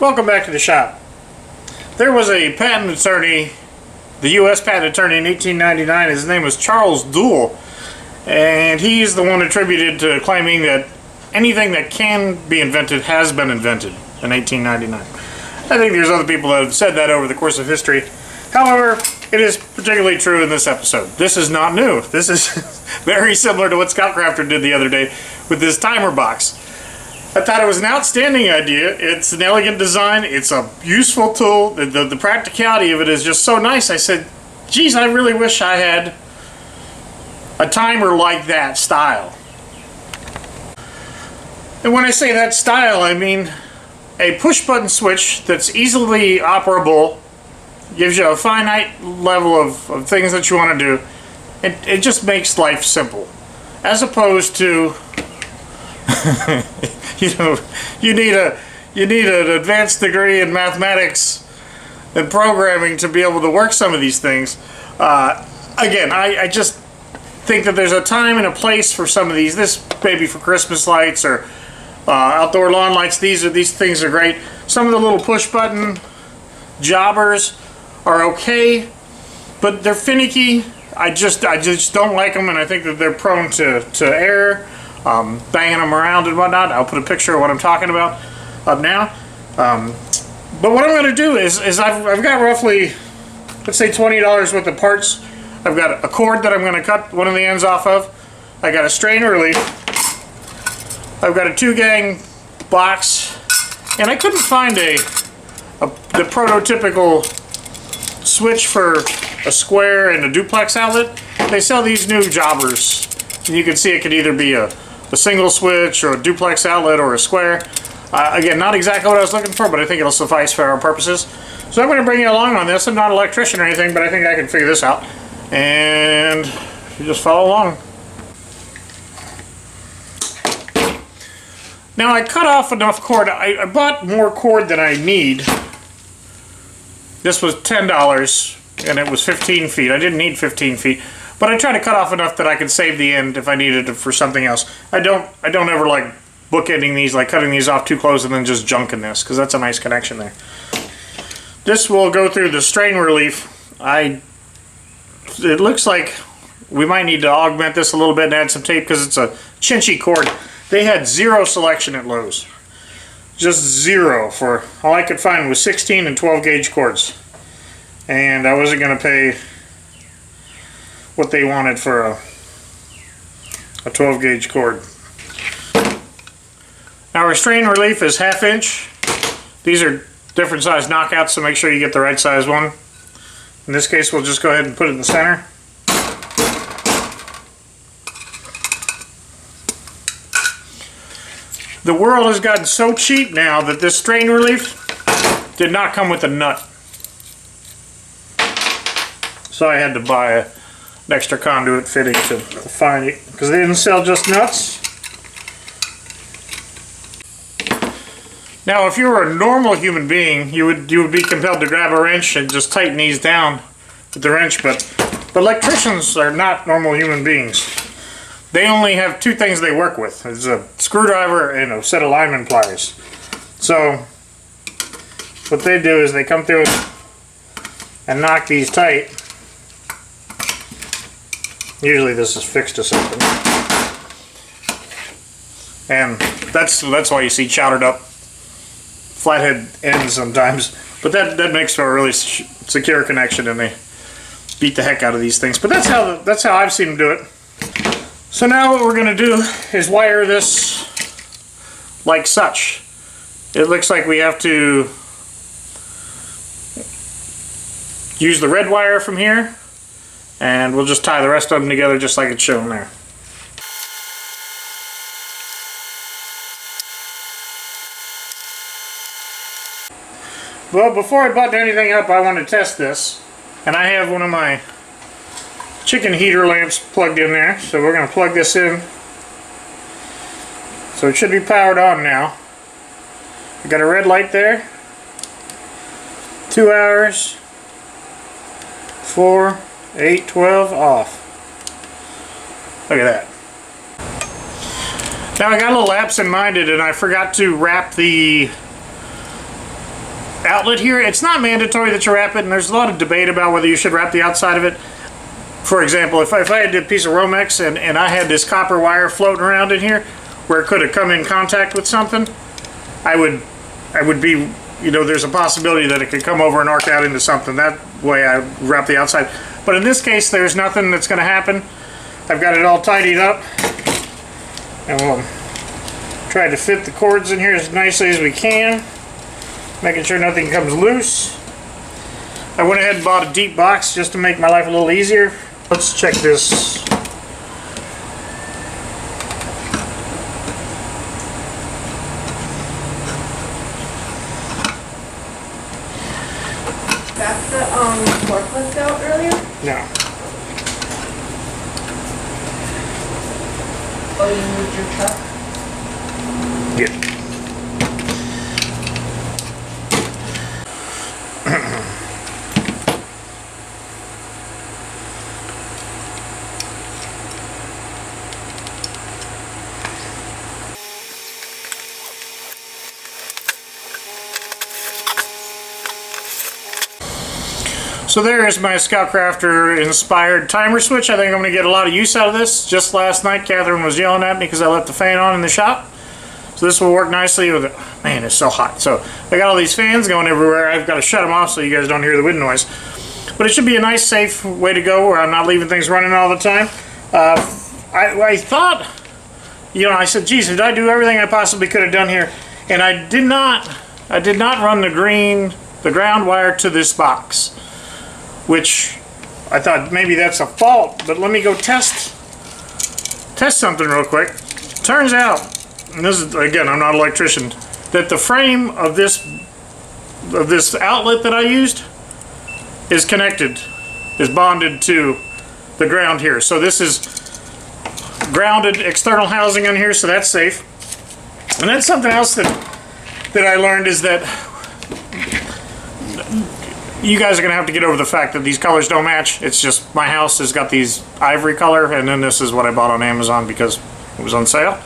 Welcome back to the shop. There was a patent attorney, the U.S. patent attorney in 1899. His name was Charles Duell, and he's the one attributed to claiming that anything that can be invented has been invented in 1899. I think there's other people that have said that over the course of history. However, it is particularly true in this episode. This is not new. This is very similar to what Scoutcrafter did the other day with this timer box. I thought it was an outstanding idea. It's an elegant design. It's a useful tool. The practicality of it is just so nice. I said, geez, I really wish I had a timer like that style. And when I say that style, I mean a push-button switch that's easily operable, gives you a finite level of things that you want to do. It just makes life simple. As opposed to you need an advanced degree in mathematics and programming to be able to work some of these things. Again, I just think that there's a time and a place for some of these. This maybe for Christmas lights or outdoor lawn lights. These things are great. Some of the little push button jobbers are okay, but they're finicky. I just don't like them, and I think that they're prone to error. Banging them around and whatnot. I'll put a picture of what I'm talking about up now. But what I'm going to do is I've got roughly, let's say $20 worth of parts. I've got a cord that I'm going to cut one of the ends off of. I got a strain relief. I've got a 2-gang box, and I couldn't find the prototypical switch for a square and a duplex outlet. They sell these new jobbers, and you can see it could either be a single switch or a duplex outlet or a square. Again, not exactly what I was looking for, but I think it'll suffice for our purposes. So I'm going to bring you along on this. I'm not an electrician or anything, but I think I can figure this out. And you just follow along. Now I cut off enough cord. I bought more cord than I need. This was $10 and it was 15 feet. I didn't need 15 feet. But I try to cut off enough that I could save the end if I needed it for something else. I don't ever like bookending these, like cutting these off too close and then just junking this, because that's a nice connection there. This will go through the strain relief. It looks like we might need to augment this a little bit and add some tape because it's a chinchy cord. They had zero selection at Lowe's. Just zero. For all I could find was 16 and 12 gauge cords. And I wasn't going to pay what they wanted for a 12 gauge cord. Now our strain relief is 1/2 inch. These are different size knockouts, so make sure you get the right size one. In this case, we'll just go ahead and put it in the center. The world has gotten so cheap now that this strain relief did not come with a nut. So I had to buy an extra conduit fitting to find it, because they didn't sell just nuts. Now if you were a normal human being, you would be compelled to grab a wrench and just tighten these down with the wrench, but electricians are not normal human beings. They only have 2 things they work with. It's a screwdriver and a set of lineman pliers. So what they do is they come through and knock these tight. Usually this is fixed to something. And that's why you see chowdered up flathead ends sometimes. But that makes for a really secure connection, and they beat the heck out of these things. But that's how I've seen them do it. So now what we're going to do is wire this like such. It looks like we have to use the red wire from here, and we'll just tie the rest of them together just like it's shown there. Well, before I button anything up, I want to test this. And I have one of my chicken heater lamps plugged in there, so we're going to plug this in. So it should be powered on now. I got a red light there. 2 hours. 4, 8, 12, off. Look at that. Now I got a little absent-minded and I forgot to wrap the outlet here. It's not mandatory that you wrap it, and there's a lot of debate about whether you should wrap the outside of it. For example, if I had a piece of Romex and I had this copper wire floating around in here where it could have come in contact with something, I would be, you know, there's a possibility that it could come over and arc out into something. That way I wrap the outside. But in this case, there's nothing that's going to happen. I've got it all tidied up. And we'll try to fit the cords in here as nicely as we can, making sure nothing comes loose. I went ahead and bought a deep box just to make my life a little easier. Let's check this. That's the forklift out earlier? No. Oh, you moved your truck? Yeah. So there is my Scoutcrafter inspired timer switch. I think I'm going to get a lot of use out of this. Just last night, Catherine was yelling at me because I left the fan on in the shop. So this will work nicely with it. Man, it's so hot. So I got all these fans going everywhere. I've got to shut them off so you guys don't hear the wind noise. But it should be a nice, safe way to go where I'm not leaving things running all the time. I thought, you know, I said, geez, did I do everything I possibly could have done here? And I did not run the ground wire to this box, which I thought maybe that's a fault, but let me go test something real quick. Turns out, and this is, again, I'm not an electrician, that the frame of this outlet that I used is connected, is bonded to the ground here. So this is grounded external housing on here, so that's safe. And that's something else that I learned is that you guys are going to have to get over the fact that these colors don't match. It's just my house has got these ivory color, and then this is what I bought on Amazon because it was on sale.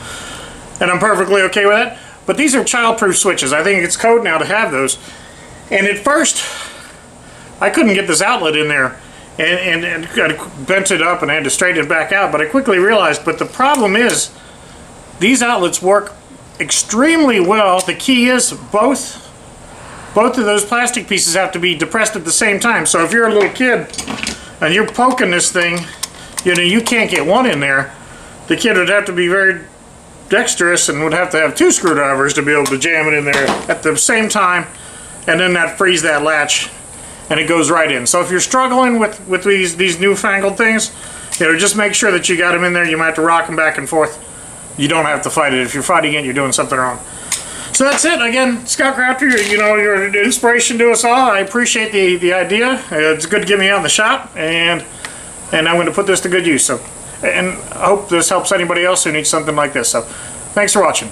And I'm perfectly okay with it. But these are child-proof switches. I think it's code now to have those. And at first, I couldn't get this outlet in there, and I bent it up and I had to straighten it back out. But I quickly realized, but the problem is, these outlets work extremely well. The key is both of those plastic pieces have to be depressed at the same time. So if you're a little kid and you're poking this thing, you know, you can't get one in there. The kid would have to be very dexterous and would have to have 2 screwdrivers to be able to jam it in there at the same time, and then that frees that latch and it goes right in. So if you're struggling with these newfangled things, you know, just make sure that you got them in there. You might have to rock them back and forth. You don't have to fight it. If you're fighting it, you're doing something wrong. So that's it. Again, Scoutcrafter, you know, you're an inspiration to us all. I appreciate the idea. It's good to get me out in the shop, and I'm going to put this to good use. So, and I hope this helps anybody else who needs something like this. So, thanks for watching.